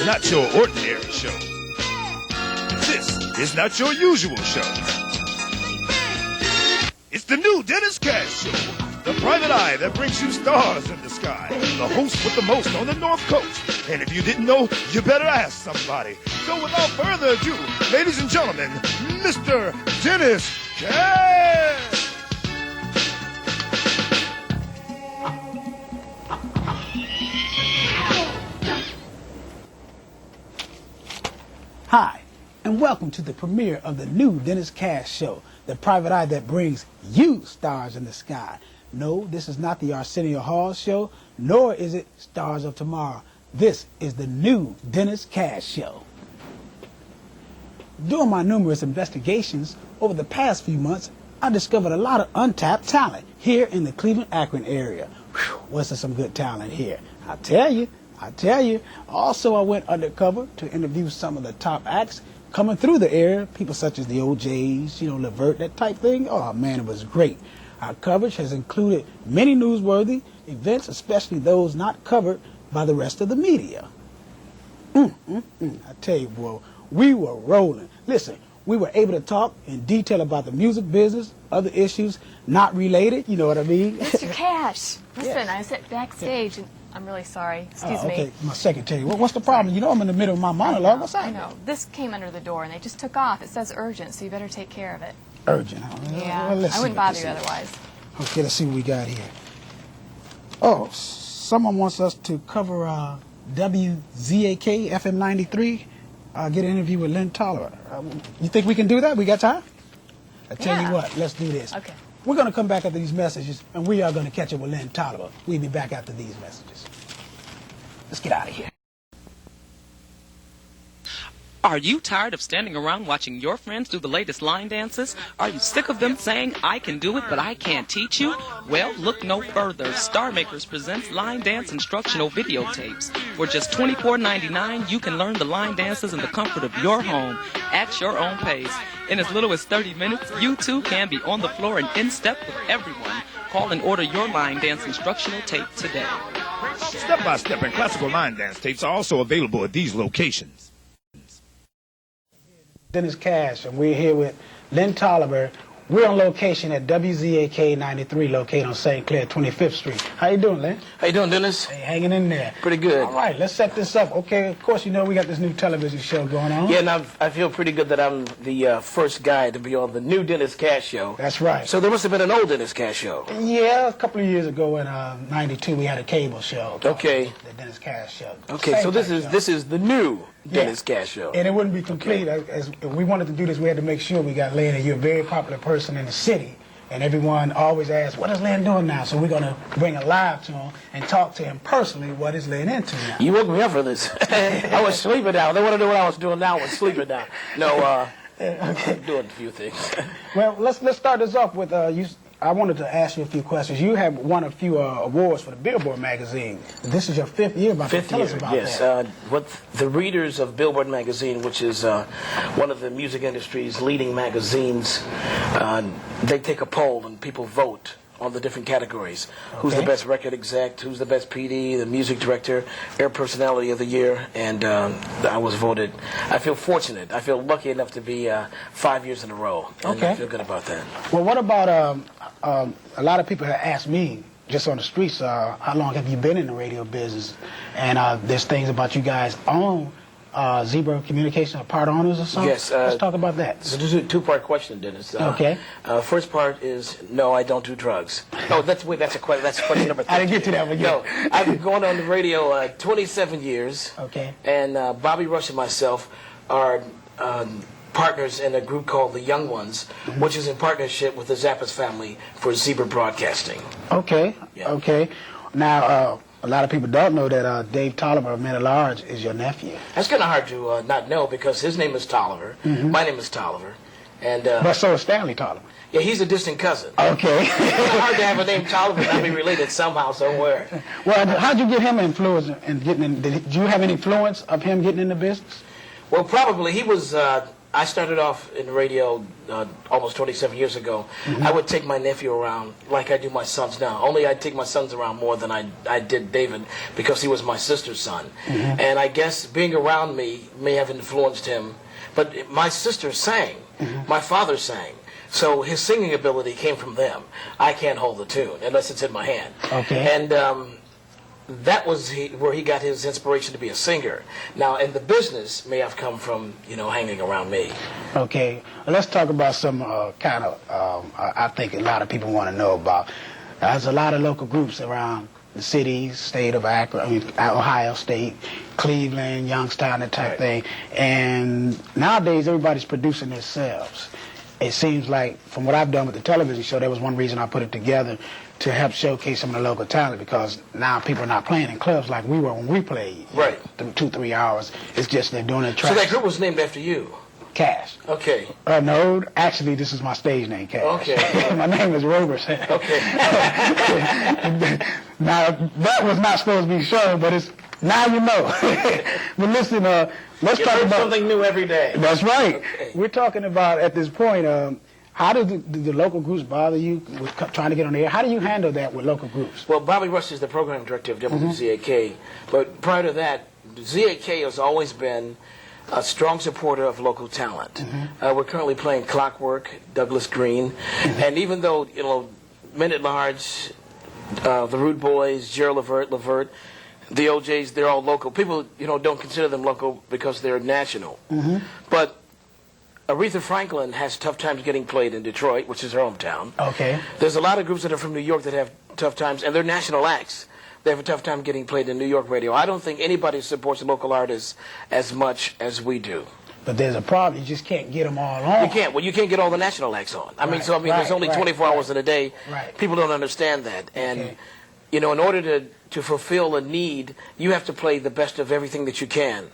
not your ordinary show. This is not your usual show. It's the new Dennis Cash Show, the private eye that brings you stars in the sky, the host with the most on the North Coast. And if you didn't know, you better ask somebody. So without further ado, ladies and gentlemen, Mr. Dennis Cash. Hi, and welcome to the premiere of the new Dennis Cash Show, the private eye that brings you stars in the sky. No, this is not the Arsenio Hall Show, nor is it Stars of Tomorrow. This is the new Dennis Cash Show. During my numerous investigations over the past few months, I discovered a lot of untapped talent here in the Cleveland-Akron area. Whew, was there some good talent here? I tell you. Also, I went undercover to interview some of the top acts coming through the area, people such as the OJs, Levert, that type thing. Oh, man, it was great. Our coverage has included many newsworthy events, especially those not covered by the rest of the media. I tell you, boy, we were rolling. Listen, we were able to talk in detail about the music business, other issues not related, you know what I mean? Mr. Cash, listen, Yes. I sat backstage and I'm really sorry. Excuse me. Okay, my secretary. What's the problem? You know I'm in the middle of my monologue. What's I that? know. This came under the door and they just took off. It says urgent, so you better take care of it. Urgent. Huh? Yeah, Well, let's I see wouldn't what bother this you is. otherwise. Okay, let's see what we got here. Oh, someone wants us to cover WZAK FM 93. Get an interview with Lynn Tolliver. You think we can do that? We got time? I tell Yeah. you what, let's do this. Okay. We're going to come back after these messages, and we are going to catch up with Lynn Tolliver. We'll be back after these messages. Let's get out of here. Are you tired of standing around watching your friends do the latest line dances? Are you sick of them saying, I can do it, but I can't teach you? Well, look no further. Star Makers presents line dance instructional videotapes. For just $24.99, you can learn the line dances in the comfort of your home at your own pace. In as little as 30 minutes, you too can be on the floor and in step with everyone. Call and order your line dance instructional tape today. Step-by-step and classical line dance tapes are also available at these locations. Dennis Cash, and we're here with Lynn Tolliver. We're on location at WZAK 93, located on St. Clair, 25th Street. How you doing, Lynn? How you doing, Dennis? Hey, hanging in there. Pretty good. All right, let's set this up. Okay, of course, we got this new television show going on. Yeah, and I feel pretty good that I'm the first guy to be on the new Dennis Cash show. That's right. So there must have been an old Dennis Cash show. Yeah, a couple of years ago in '92, we had a cable show. Okay. The Dennis Cash Show. Okay, Same so this type is show. the new Yeah. Dennis Cash show. And it wouldn't be complete. As we wanted to do this, we had to make sure we got Lynn, and you're a very popular person in the city. And everyone always asks, what is Lynn doing now? So we're going to bring it live to him and talk to him personally. What is Lynn into now? You woke me up for this. I was sleeping now. They want to know what I was doing now. I was sleeping now. No, I'm doing a few things. Well, let's start this off with you. I wanted to ask you a few questions. You have won a few awards for the Billboard magazine. This is your fifth year. Tell us about yes. that. What the readers of Billboard magazine, which is one of the music industry's leading magazines, they take a poll and people vote on the different categories. Okay. Who's the best record exec, who's the best PD, the music director, air personality of the year, and I was voted. I feel fortunate. I feel lucky enough to be 5 years in a row. And okay. I feel good about that. Well, what about a lot of people have asked me just on the streets, how long have you been in the radio business? And there's things about you guys own Zebra Communication, part owners or something? Yes. Let's talk about that. So this is a two-part question, Dennis. Okay. First part is, no, I don't do drugs. No, that's question number 3. I didn't get to that one yet. No, I've been going on the radio 27 years. Okay. And Bobby Rush and myself are partners in a group called The Young Ones, which is in partnership with the Zappas family for Zebra Broadcasting. Okay. Yeah. Okay. Now, a lot of people don't know that Dave Tolliver of Men at Large is your nephew. That's kind of hard to not know because his name is Tolliver. Mm-hmm. My name is Tolliver. And But so is Stanley Tolliver. yeah, he's a distant cousin. Okay. It's kind of hard to have a name Tolliver and not be related somehow, somewhere. Well, how'd you get him influence in getting in? Did you have any influence of him getting in the business? Well, probably he was. I started off in radio almost 27 years ago. I would take my nephew around like I do my sons now. Only I'd take my sons around more than I did David because he was my sister's son. And I guess being around me may have influenced him. But my sister sang. My father sang. So his singing ability came from them. I can't hold the tune unless it's in my hand. Okay. And that was where he got his inspiration to be a singer. Now, in the business, may have come from, hanging around me. Okay. Well, let's talk about some I think a lot of people want to know about. There's a lot of local groups around the cities, state of Akron, Ohio State, Cleveland, Youngstown, that type thing. And nowadays, everybody's producing themselves. It seems like, from what I've done with the television show, that was one reason I put it together, to help showcase some of the local talent, because now people are not playing in clubs like we were when we played. Right. 2-3 hours. It's just they're doing it. So that group was named after you? Cash. Okay. No, actually, this is my stage name, Cash. Okay. My name is Roberson. Okay. Now, that was not supposed to be shown, but it's now you know. But listen, let's talk about something new every day. That's right. Okay. We're talking about, at this point, how do the local groups bother you with trying to get on the air? How do you handle that with local groups? Well, Bobby Rush is the program director of WZAK. But prior to that, ZAK has always been a strong supporter of local talent. We're currently playing Clockwork, Douglas Green. And even though, Men at Large, the Rude Boys, Gerald Levert, the OJs, they're all local. People, don't consider them local because they're national. But Aretha Franklin has tough times getting played in Detroit, which is her hometown. Okay. There's a lot of groups that are from New York that have tough times, and they're national acts. They have a tough time getting played in New York radio. I don't think anybody supports local artists as much as we do. But there's a problem. You just can't get them all on. You can't. Well, you can't get all the national acts on. There's only 24 hours in a day. Right. People don't understand that. And, in order to fulfill a need, you have to play the best of everything that you can.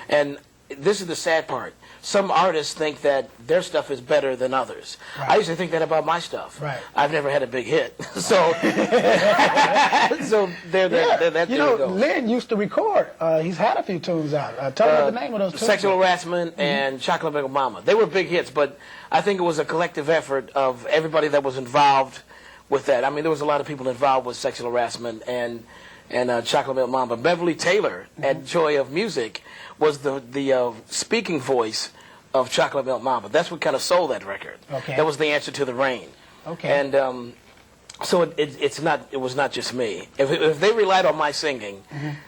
And this is the sad part. Some artists think that their stuff is better than others. Right. I used to think that about my stuff. Right. I've never had a big hit. So there goes. Lynn used to record. He's had a few tunes out. Tell me the name of those tunes. Sexual Harassment and Chocolate Milk Mama. They were big hits, but I think it was a collective effort of everybody that was involved with that. There was a lot of people involved with Sexual Harassment and Chocolate Milk Mama. Beverly Taylor at Joy of Music was the speaking voice of Chocolate Milk Mama. That's what kind of sold that record. Okay. That was the answer to the rain. Okay. And so it was not just me. If they relied on my singing,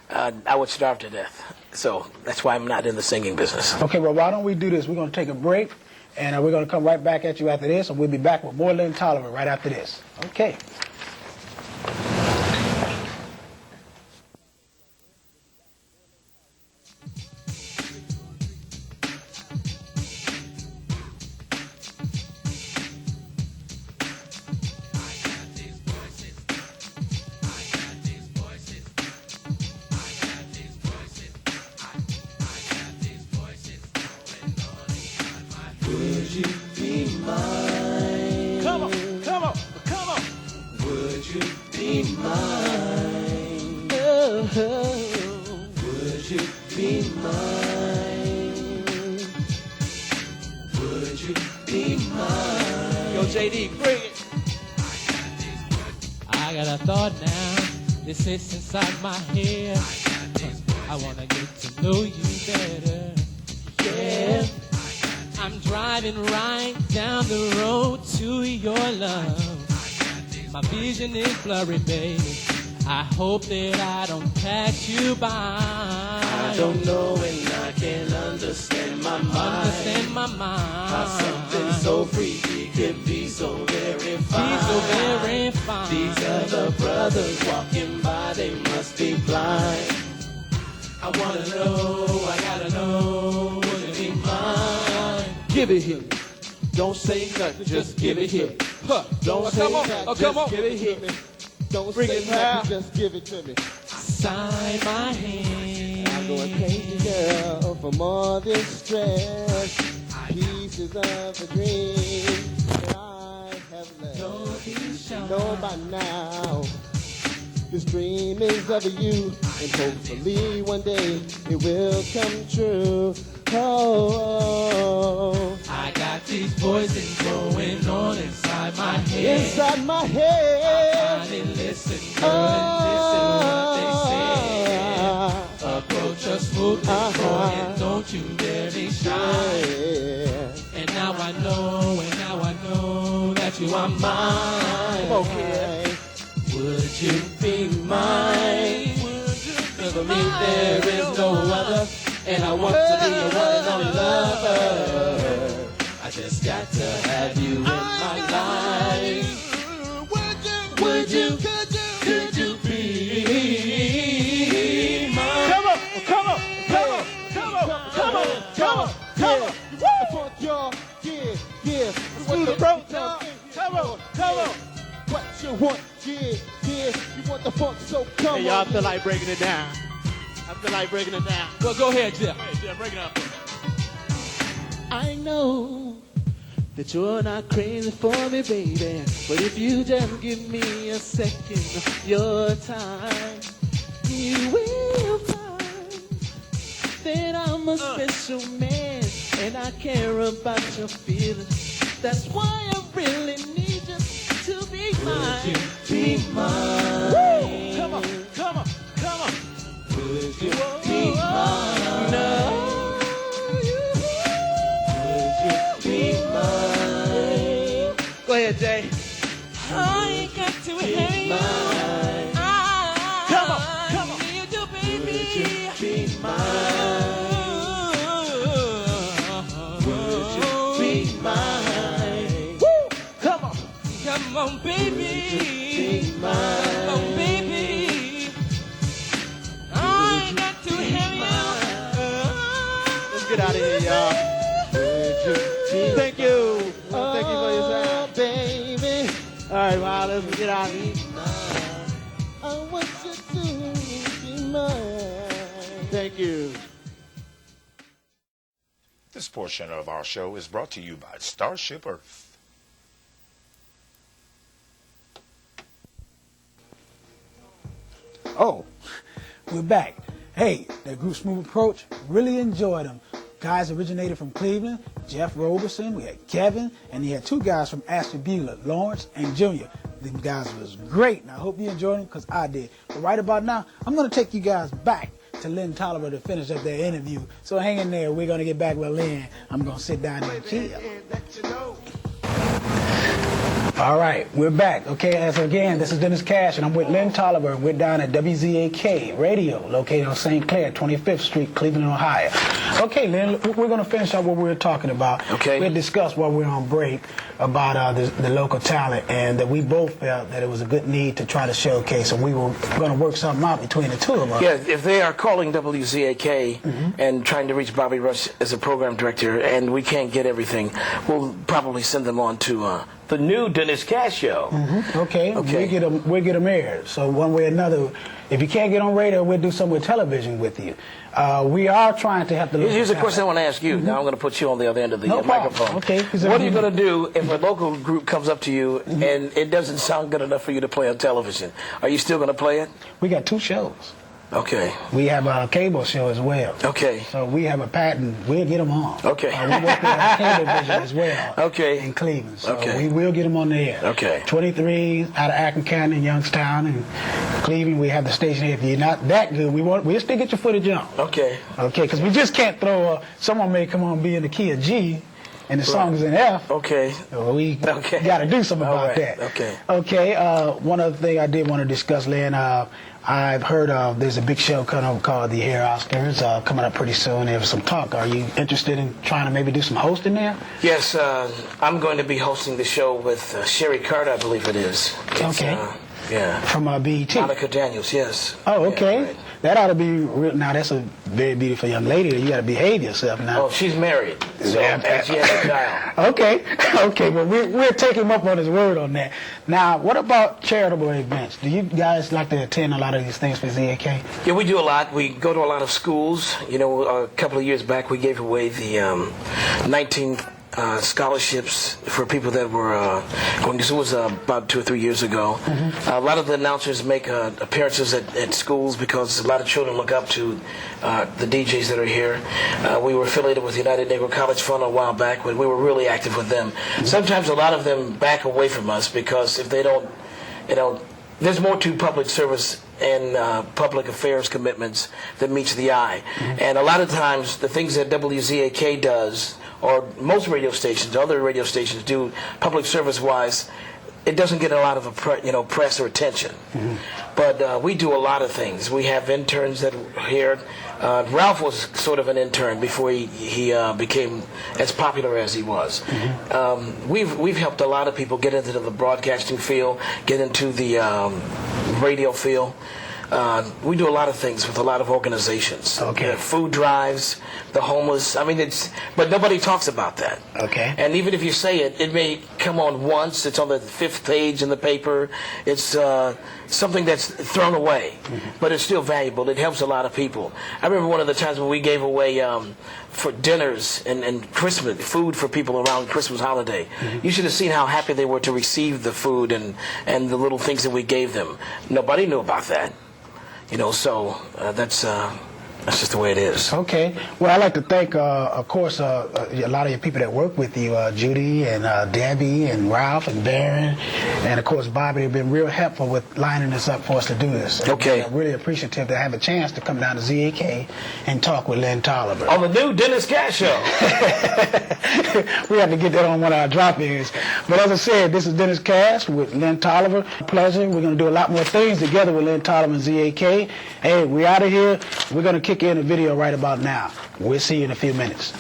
I would starve to death. So that's why I'm not in the singing business. Okay, well, why don't we do this? We're going to take a break, and we're going to come right back at you after this, and we'll be back with more Lynn Tolliver right after this. Okay. Would you be mine? Come on. Would you be mine? Oh, would you be mine? Would you be mine? Yo, JD, bring it. I got a thought now. This sits inside my head. I wanna get to know you better. Yeah. I'm driving right down the road to your love. My vision is blurry, baby. I hope that I don't pass you by. I don't know and I can't understand my mind. How something so freaky could be so very fine. These other brothers walking by, they must be blind. I wanna know, I gotta know, would it be mine? Give it here. Don't say nothing, just give it here. Huh. Don't say nothing, just give it here. Don't say nothing, just give it to me. Sign my hand. I'm gonna take you, girl, from all this stress. Pieces of a dream that I have left. Don't be shy. Know by now, this dream is of you, and hopefully one day it will come true. Oh, I got these voices going on inside my head. inside my head. Honey, listen, girl, and listen what they say. Approach us smoothly, boy, and don't you dare be shy. And now I know that you are mine. Okay. Would you be mine? Cause for me there is no other, and I want to be your one and only lover. I just got to have you in my life. Would you, could you be mine? Come on, come on, come on, come on, come on, come on, come on. The funk, y'all, yeah. What the road, y'all? Come on, come on. What you want, yeah. You want the funk, so come on. Hey, y'all feel like breaking it down. I feel like breaking it down. Well, go ahead, Jeff. Hey, Jeff, break it up. I know that you're not crazy for me, baby. But if you just give me a second of your time, you will find that I'm a special man, and I care about your feelings. That's why I really need you to be mine. Would you be mine? Woo! Come on, come on, come on. Would you be mine? No. Would you be mine? Go ahead, Jay. I ain't got to have you. Come on, come on. Need you, baby. Would you be mine? Would you be mine? Woo! Come on. Come on, baby. Be mine. Come on, baby. I ain't got to have Let's get out of here, y'all. Thank you. Thank you for your time. Baby. All right, wow, let's get out of here. I want you to be mine. Thank you. This portion of our show is brought to you by Starship Earth. Oh, we're back. Hey, that group Smooth Approach, really enjoyed them. Guys originated from Cleveland, Jeff Roberson, we had Kevin, and you had two guys from Ashtabula, Lawrence and Junior. Them guys was great, and I hope you enjoyed them, because I did. But right about now, I'm going to take you guys back to Lynn Tolliver to finish up their interview. So hang in there. We're going to get back with Lynn. I'm going to sit down and chill. All right, we're back. Okay, as again, this is Dennis Cash, and I'm with Lynn Tolliver, and we're down at WZAK Radio, located on St. Clair, 25th Street, Cleveland, Ohio. Okay, Lynn, we're going to finish up what we were talking about. Okay. We discussed while we were on break about the local talent, and that we both felt that it was a good need to try to showcase, and we were going to work something out between the two of us. Yeah, if they are calling WZAK and trying to reach Bobby Rush as a program director, and we can't get everything, we'll probably send them on to the new Dennis Cash Show. Okay. We'll get them aired. So one way or another, if you can't get on radio, we'll do some with television with you. We are trying to have the. Here's a question I want to ask you. Now I'm going to put you on the other end of the microphone. Okay. What are you going to do if a local group comes up to you and it doesn't sound good enough for you to play on television? Are you still going to play it? We got two shows. Okay. We have a cable show as well. Okay. So we have a patent. We'll get them on. Okay. We work with our cable vision as well. Okay. In Cleveland. So Okay. we will get them on the air. Okay. 23 out of Acton County and Youngstown and Cleveland. We have the station here. If you're not that good, we'll still get your footage on. Okay. Okay, because we just can't throw someone may come on be in the key of G and the song is in F. Okay. So we got to do something about that. Okay. Okay, one other thing I did want to discuss, Lynn, I've heard there's a big show coming up called the Hair Oscars coming up pretty soon. There's some talk. Are you interested in trying to maybe do some hosting there? Yes, I'm going to be hosting the show with Sherry Carter, I believe it is. Okay. Yeah. From BET. Monica Daniels, yes. Oh, okay. Yeah, right. That ought to be real. Now, that's a very beautiful young lady. You got to behave yourself now. Oh, she's married. So, and she has a child. Okay. Well, we'll take him up on his word on that. Now, what about charitable events? Do you guys like to attend a lot of these things for ZAK? Yeah, we do a lot. We go to a lot of schools. You know, a couple of years back, we gave away the scholarships for people that were going. This was about 2 or 3 years ago. A lot of the announcers make appearances at schools because a lot of children look up to the DJs that are here. We were affiliated with the United Negro College Fund a while back, but we were really active with them. Sometimes a lot of them back away from us because if they don't, there's more to public service and public affairs commitments that meets the eye. And a lot of times the things that WZAK does, or most radio stations, other radio stations do public service wise, it doesn't get a lot of press or attention. But we do a lot of things. We have interns that are here. Ralph was sort of an intern before he became as popular as he was. We've helped a lot of people get into the broadcasting field, get into the radio field. We do a lot of things with a lot of organizations. Okay. Food drives, the homeless. I mean, but nobody talks about that. Okay. And even if you say it, it may come on once. It's on the 5th page in the paper. It's something that's thrown away, but it's still valuable. It helps a lot of people. I remember one of the times when we gave away for dinners and Christmas food for people around Christmas holiday. You should have seen how happy they were to receive the food and the little things that we gave them. Nobody knew about that. So that's just the way it is. Okay. Well, I'd like to thank, of course, a lot of your people that work with you, Judy and Debbie and Ralph and Barron, and, of course, Bobby. They've been real helpful with lining this up for us to do this. Okay. I'm really appreciative to have a chance to come down to ZAK and talk with Lynn Tolliver. On the new Dennis Cash Show. We have to get that on one of our drop-ins. But as I said, this is Dennis Cash with Lynn Tolliver. Pleasure. We're going to do a lot more things together with Lynn Tolliver and ZAK. Hey, we out of here. We're going to kick in a video right about now. We'll see you in a few minutes.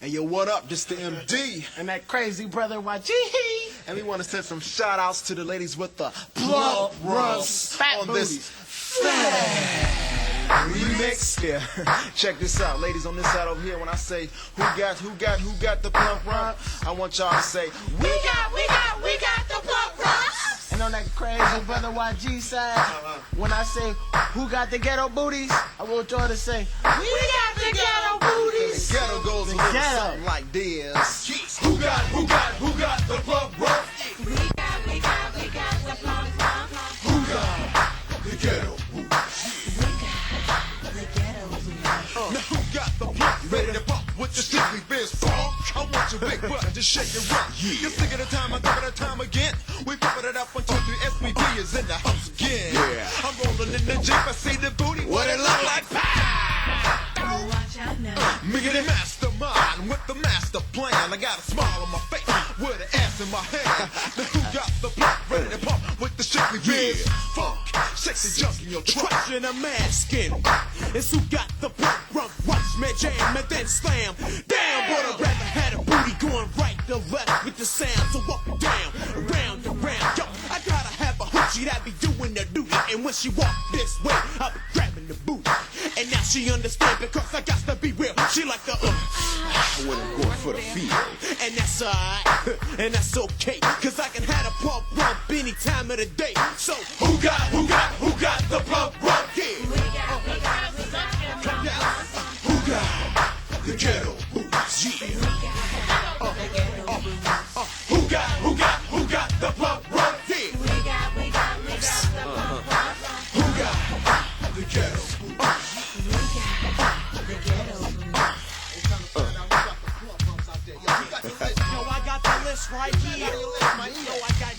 Hey, yo, what up? This the MD. And that crazy brother YG. And we want to send some shout-outs to the ladies with the plug runs on this fat remix. Yeah, check this out, ladies on this side over here. When I say who got the plump run, I want y'all to say we got the plump run. And on that crazy brother YG side, when I say who got the ghetto booties, I want y'all to say we got the ghetto booties. The ghetto goes a little something like this. Who got the plump run? We got the plump run. Who got the ghetto booties? Now who got the plump ready to pump with the strictly biz funk? I want your big butt to shake and rock. You're sick of the time, I give it a time again. We pumping it up until the SPD is in the house again. Yeah. I'm rolling in the Jeep, I see the booty. What it look like? Pow! Watch out now. Me and the mastermind with the master plan. I got a smile on my face with an ass in my hand. Now who got the plump ready to pump with the strictly biz funk? Sexy junk in your truck. In a masking. It's who got the plump rump. Watch me jam and then slam. Damn, but I'd rather had a booty going right to left with the sound. So up and down, around and round. Yo, I gotta have a hoochie that be doing the duty. And when she walk this way, I be grabbing the booty. And now she understand because I got to be real. She like the when I'm going for the field. and that's alright, and that's okay. Cause I can have a plump rump any time of the day. So who got the plump rump? Yeah. Come down. Who got the ghetto boots? Yeah. Who got the plump rump? Yeah. We got the plump run. Who got the ghetto boots? Yo, I got the list right here. Yo, I got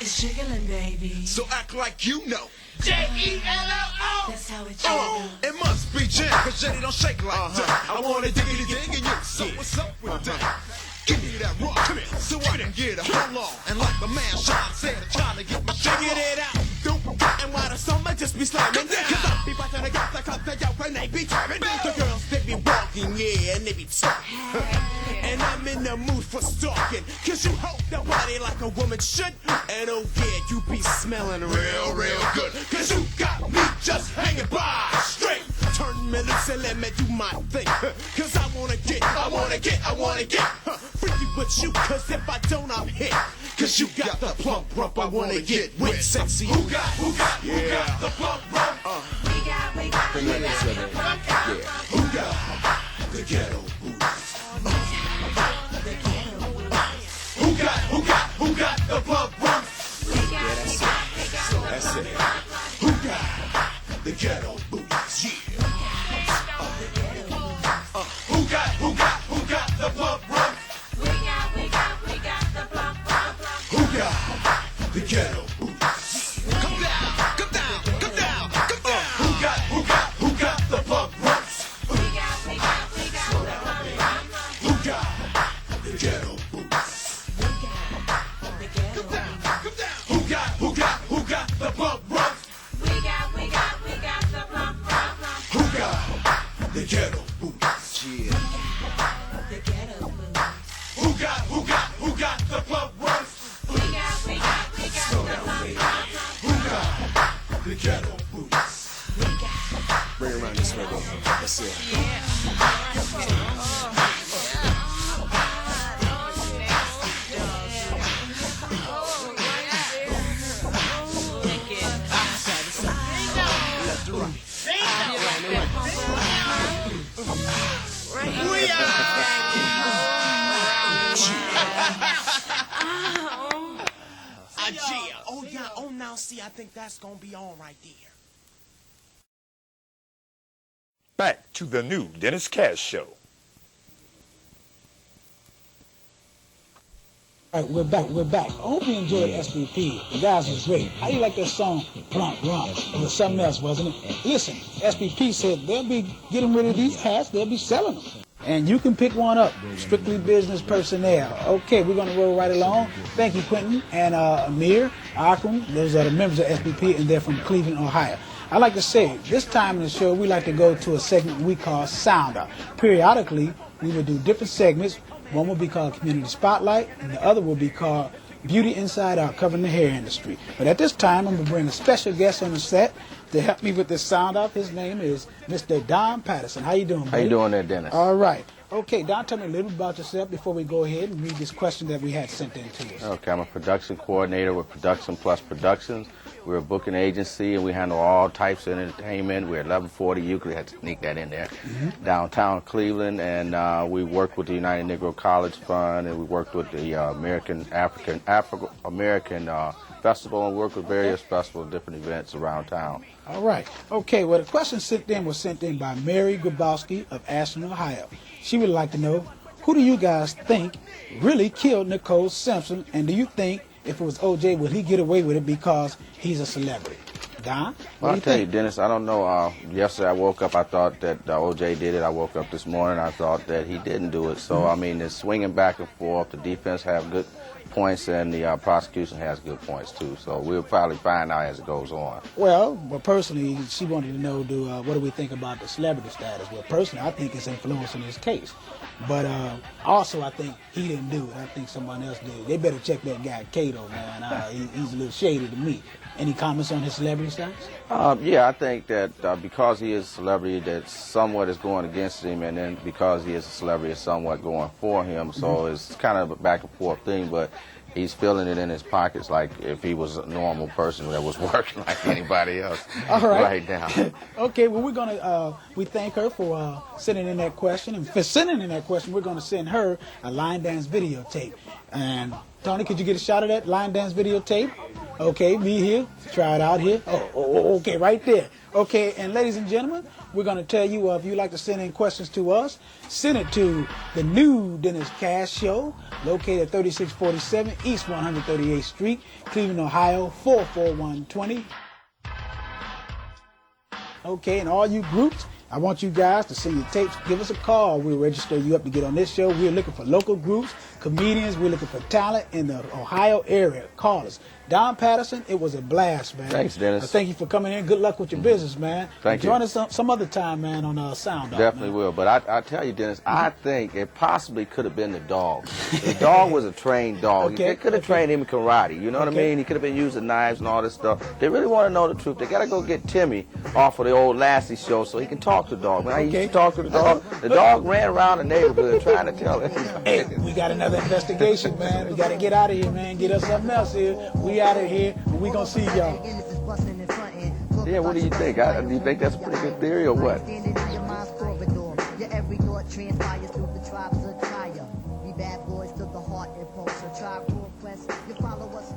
It's jiggling, baby. So act like you know. J-E-L-L-O. That's how it jiggles. It must be jam, cause Jenny don't shake like that. I wanna diggity dig in you. So what's up with that? Give me that rock, come here, so I can get a hold on. And like the man Sean said, I'm trying to get my shit Figured it out. And why the summer just be slamming? Cause I be watching the girls that come to yo when they be turning. The girls, they be walking, yeah, and they be talking. And I'm in the mood for stalking. Cause you hold that body like a woman should. And oh yeah, you be smelling real good. Cause you got me just hanging by straight. Turn me loose and let me do my thing. Cause I wanna get freaky with you. Cause if I don't, I'm hit. Cause you got the plump rump, I wanna get wet, sexy. Who got the plump rump? We got the plump rump. Who got the ghetto boots? Who got the plump rump? That's it. Who got the ghetto boots? Yeah. Who got the plump rump? We got the plump rump. Who got the ghetto boots? Come down. Who got the plump rumps? We got the plump rump. Who got the ghetto boots? Who got the plump rumps? We got the plump rump. Who got the ghetto boots? Yeah. Who got the plump rumps? We got the plump rump. Who got the ghetto boots? Bring around this way, though. That's it. Oh yeah, oh now see, I think that's gonna be all right there. Back to the new Dennis Cash Show. All right, we're back. I hope you enjoyed SPP. The guys was great. How you like that song, Plump Rump? It was something else, wasn't it? Listen, SPP said they'll be getting rid of these hats. They'll be selling them. And you can pick one up. Strictly business personnel. Okay, we're going to roll right along. Thank you, Quentin and Amir, Akram. Those are the members of SPP, and they're from Cleveland, Ohio. I like to say, this time in the show, we like to go to a segment we call Sound Out. Periodically, we will do different segments. One will be called Community Spotlight, and the other will be called Beauty Inside Out, covering the hair industry. But at this time, I'm going to bring a special guest on the set to help me with this sound out. His name is Mr. Don Patterson. How you doing, buddy? How you doing there, Dennis? All right. Okay, Don, tell me a little bit about yourself before we go ahead and read this question that we had sent in to us. Okay, I'm a production coordinator with Production Plus Productions. We're a booking agency, and we handle all types of entertainment. We're at 1140 Euclid, had to sneak that in there, downtown Cleveland, and we work with the United Negro College Fund, and we worked with the African American Festival, and work with various festivals, different events around town. All right. Okay, well, the question was sent in by Mary Grabowski of Ashland, Ohio. She would like to know, who do you guys think really killed Nicole Simpson, and do you think if it was O.J., would he get away with it because he's a celebrity? Don? Well, I'll tell you, Dennis, I don't know. Yesterday I woke up, I thought that O.J. did it. I woke up this morning, I thought that he didn't do it. So, I mean, it's swinging back and forth. The defense have good points, and the prosecution has good points, too. So we'll probably find out as it goes on. Well, personally, she wanted to know, what do we think about the celebrity status? Well, personally, I think it's influencing his case. But also, I think he didn't do it. I think someone else did. They better check that guy, Cato, man. He's a little shady to me. Any comments on his celebrity status? Yeah, I think that because he is a celebrity, that somewhat is going against him, and then because he is a celebrity, it's somewhat going for him. So it's kind of a back and forth thing, but he's feeling it in his pockets like if he was a normal person that was working like anybody else. All right. Right now. Okay, well, we're going to, we thank her for sending in that question. And for sending in that question, we're going to send her a line dance videotape. And, Tony, could you get a shot of that line dance videotape? Okay, me here. Try it out here. Oh, okay, right there. Okay, and ladies and gentlemen, we're going to tell you if you'd like to send in questions to us, send it to the new Dennis Cash Show, located at 3647 East 138th Street, Cleveland, Ohio, 44120. Okay, and all you groups, I want you guys to send your tapes. Give us a call. We'll register you up to get on this show. We're looking for local groups, comedians. We're looking for talent in the Ohio area. Call us. Don Patterson, it was a blast, man. Thanks, Dennis. Thank you for coming in. Good luck with your business, man. Thank you. Join us some other time, man, on Sound Off. Definitely will. But I tell you, Dennis, I think it possibly could have been the dog. The dog was a trained dog. Okay. They could have trained him in karate. You know what I mean? He could have been using knives and all this stuff. They really want to know the truth. They got to go get Timmy off of the old Lassie show so he can talk to the dog. When I used to talk to the dog ran around the neighborhood trying to tell everybody. Hey, we got another Another investigation, man. We got to get out of here, man. Get us something else here. We out of here, and we going to see y'all. Yeah, what do you think? Do you think that's a pretty good theory or what? Your every thought transpires through the tribes of Kaya. We bad boys to the heart impulse. A tribe quest. You follow us.